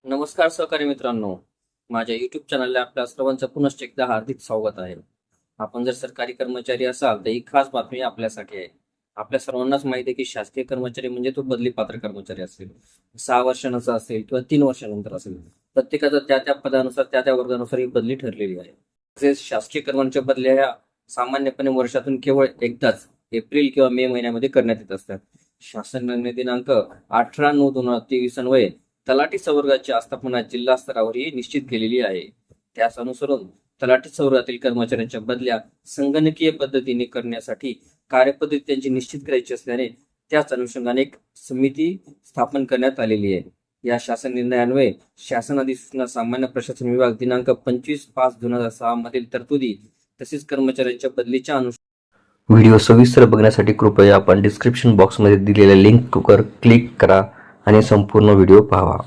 नमस्कार सहकारी मित्रांनो, माझ्या YouTube चॅनलला आपल्या सर्वांचं पुनश्च एकदा हार्दिक स्वागत आहे. आपण जर सरकारी कर्मचारी असाल तर ही खास बातमी आपल्यासाठी आहे. आपल्या सर्वांनाच माहिती आहे की शासकीय कर्मचारी म्हणजे तो बदली पात्र कर्मचारी असेल, 6 वर्षांचा असेल किंवा 3 वर्षानंतर असेल. प्रत्येकाचं त्या त्या पदानुसार त्या त्या वर्गानुसार ही बदली ठरलेली आहे. तसेच शासकीय कर्मचाऱ्यांच्या बदल्या ह्या सामान्यपणे वर्षातून केवळ एकदाच एप्रिल किंवा मे महिन्यामध्ये करण्यात येत असतात. शासनाने दिनांक 18/9/2023 अन्वये तलाठी संवर्गाची आस्थापना जिल्हा स्तरावरही निश्चित केलेली आहे. त्यास अनुसरून तलाठी संवर्गातील कर्मचाऱ्यांच्या बदल्या संगणकीय पद्धतीने करण्यासाठी कार्यपद्धती त्यांची निश्चित करायची असल्याने त्याच अनुषंगाने एक समिती स्थापन करण्यात आलेली आहे. या शासन निर्णयान्वये शासन अधिसूचना सामान्य प्रशासन विभाग दिनांक 25/5/2006 मधील तरतुदी तसेच कर्मचाऱ्यांच्या बदलीच्या व्हिडिओ सविस्तर बघण्यासाठी कृपया आपण डिस्क्रिप्शन बॉक्समध्ये दिलेल्या लिंकवर क्लिक करा आणि संपूर्ण व्हिडिओ पाहावा.